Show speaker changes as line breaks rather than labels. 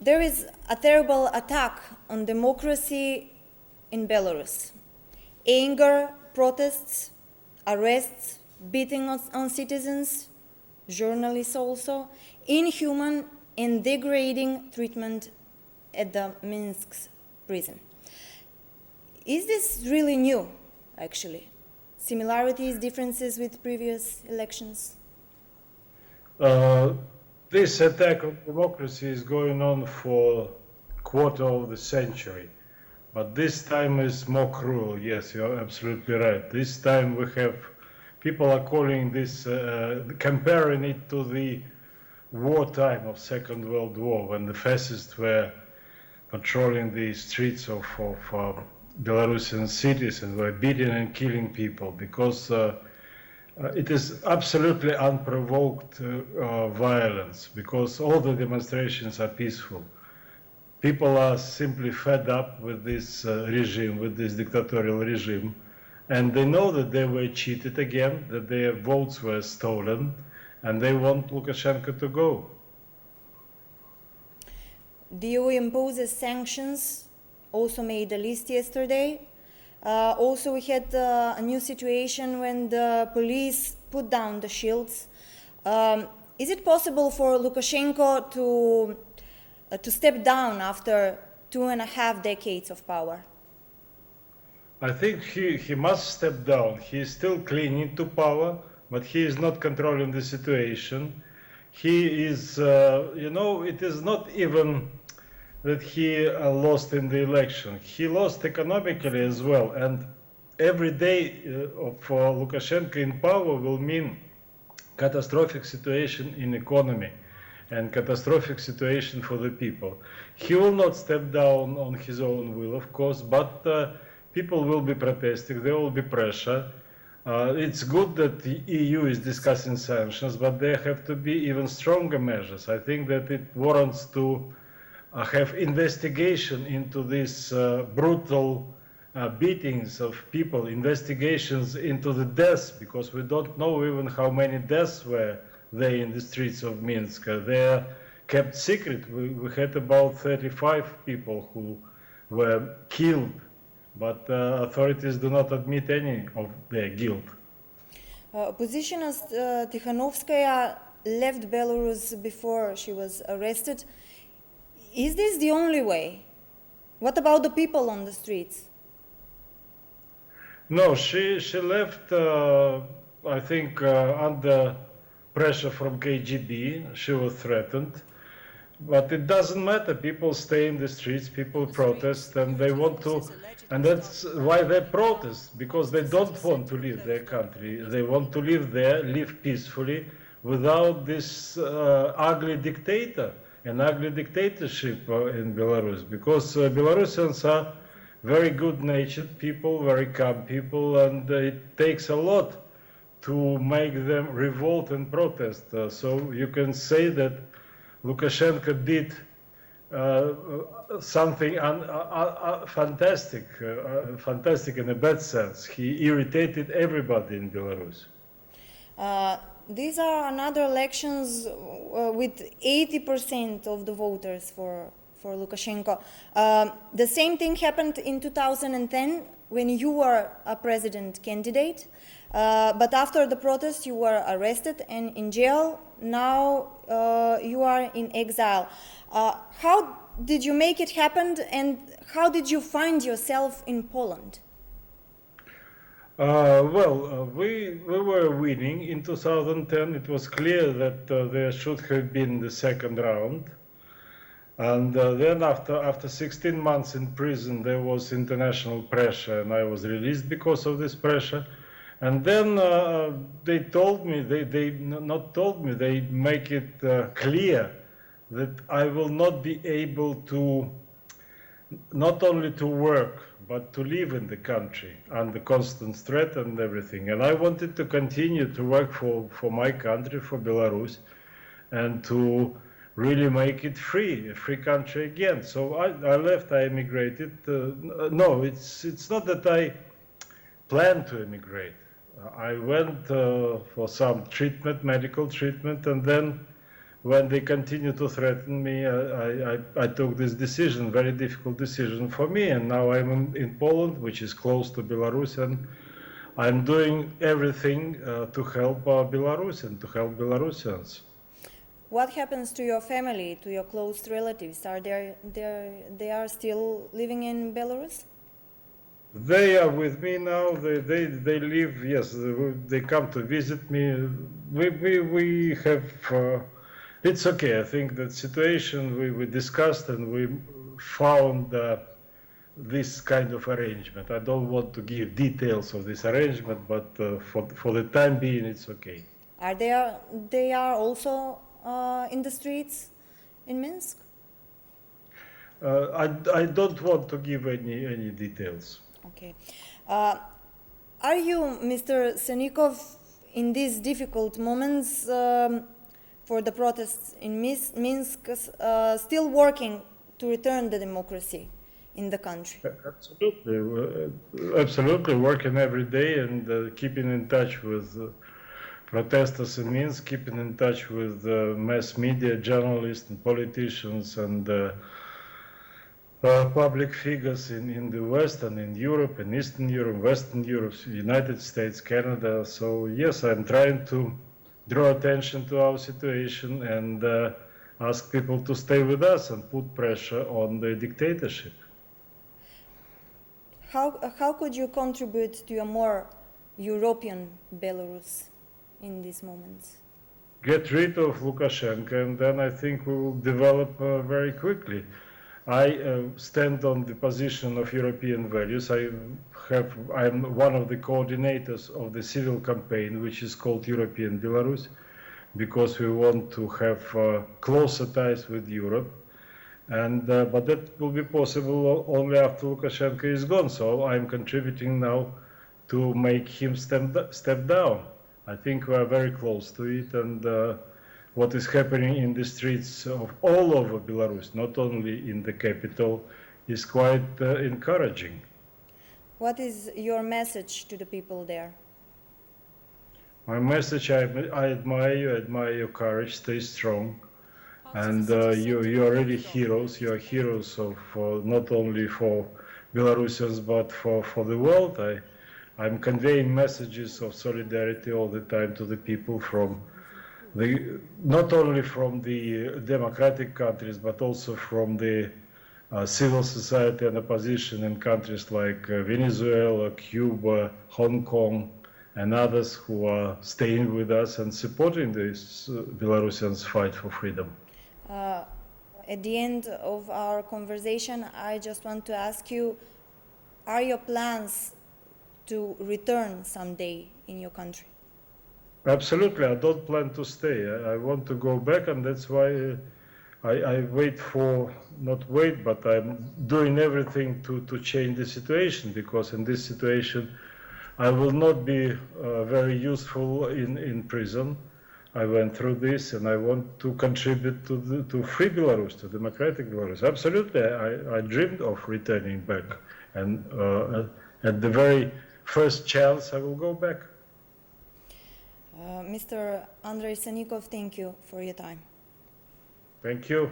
there is a terrible attack on democracy in Belarus. Anger, protests, arrests, beating on citizens, journalists also, inhuman and degrading treatment at the Minsk prison. Is this really new, actually? Similarities, differences with previous elections?
This attack on democracy is going on for a quarter of the century. But this time is more cruel. Yes, you're absolutely right. This time we have, people are calling this, comparing it to the wartime of Second World War, when the fascists were patrolling the streets of Belarusian cities and were beating and killing people, because it is absolutely unprovoked violence, because all the demonstrations are peaceful. People are simply fed up with this regime, with this dictatorial regime, and they know that they were cheated again, that their votes were stolen, and they want Lukashenko to go.
The EU imposes sanctions, also made a list yesterday. Also, we had a new situation when the police put down the shields. Is it possible for Lukashenko to step down after 2.5 decades of power?
I think he must step down. He is still clinging to power, but he is not controlling the situation. He is, it is not even that he lost in the election. He lost economically as well, and every day for Lukashenko in power will mean catastrophic situation in economy and catastrophic situation for the people. He will not step down on his own will, of course, but people will be protesting, there will be pressure. It's good that the EU is discussing sanctions, but there have to be even stronger measures. I think that it warrants to have investigation into these brutal beatings of people, investigations into the deaths, because we don't know even how many deaths were there in the streets of Minsk. They are kept secret. We had about 35 people who were killed, but authorities do not admit any of their guilt.
Oppositionist Tikhanovskaya left Belarus before she was arrested. Is this the only way? What about the people on the streets?
No, she left, I think, under pressure from KGB. She was threatened. But it doesn't matter. People stay in the streets, people protest, and they want to, and that's why they protest, because they don't want to leave their country. They want to live there, live peacefully, without this ugly dictator, an ugly dictatorship in Belarus, because Belarusians are very good-natured people, very calm people, and it takes a lot to make them revolt and protest. So you can say that Lukashenko did something fantastic, fantastic in a bad sense. He irritated everybody in Belarus.
These are another elections with 80% of the voters for Lukashenko. The same thing happened in 2010 when you were a president candidate, but after the protest you were arrested and in jail. Now you are in exile. How did you make it happen, and how did you find yourself in Poland?
We were winning in 2010. It was clear that there should have been the second round. And then after 16 months in prison, there was international pressure, and I was released because of this pressure. And then they told me, they not told me, they make it clear that I will not be able to, not only to work, but to live in the country under constant threat and everything. And I wanted to continue to work for my country, for Belarus, and to really make it free, a free country again. So I left, I emigrated. No, it's not that I planned to emigrate. I went for some treatment, medical treatment, and then when they continue to threaten me, I took this decision, very difficult decision for me, and now I'm in Poland, which is close to Belarus, and I'm doing everything to help Belarus and to help Belarusians.
What happens to your family, to your close relatives? Are they are still living in Belarus?
They are with me now. They live. Yes, they come to visit me. We have. It's okay. I think that situation we discussed and we found this kind of arrangement. I don't want to give details of this arrangement, but for the time being, it's okay.
Are they are also in the streets in Minsk?
I don't want to give any details.
Okay. Are you, Mr. Sanikov, in these difficult moments for the protests in Minsk, still working to return the democracy in the country?
Absolutely, absolutely. Working every day and keeping in touch with protesters in Minsk, keeping in touch with mass media, journalists and politicians and public figures in the West and in Europe, in Eastern Europe, Western Europe, United States, Canada. So yes, I'm trying to draw attention to our situation and ask people to stay with us and put pressure on the dictatorship.
How could you contribute to a more European Belarus in these moments?
Get rid of Lukashenko, and then I think we will develop very quickly. I stand on the position of European values. I'm one of the coordinators of the civil campaign, which is called European Belarus, because we want to have closer ties with Europe. And but that will be possible only after Lukashenko is gone. So I'm contributing now to make him step down. I think we are very close to it, and what is happening in the streets of all over Belarus, not only in the capital, is quite encouraging.
What is your message to the people there?
My message, I admire you, admire your courage, stay strong. And you are really heroes. You are heroes of not only for Belarusians, but for the world. I'm conveying messages of solidarity all the time to the people from not only from the democratic countries, but also from the civil society and opposition in countries like Venezuela, Cuba, Hong Kong, and others who are staying with us and supporting this Belarusians' fight for freedom.
At the end of our conversation, I just want to ask you, are your plans to return someday in your country?
Absolutely, I don't plan to stay. I want to go back, and that's why I wait for, not wait, but I'm doing everything to change the situation, because in this situation I will not be very useful in prison. I went through this, and I want to contribute to free Belarus, to democratic Belarus. Absolutely, I dreamed of returning back, and at the very first chance, I will go back.
Mr. Andrei Sanikov, thank you for your time.
Thank you.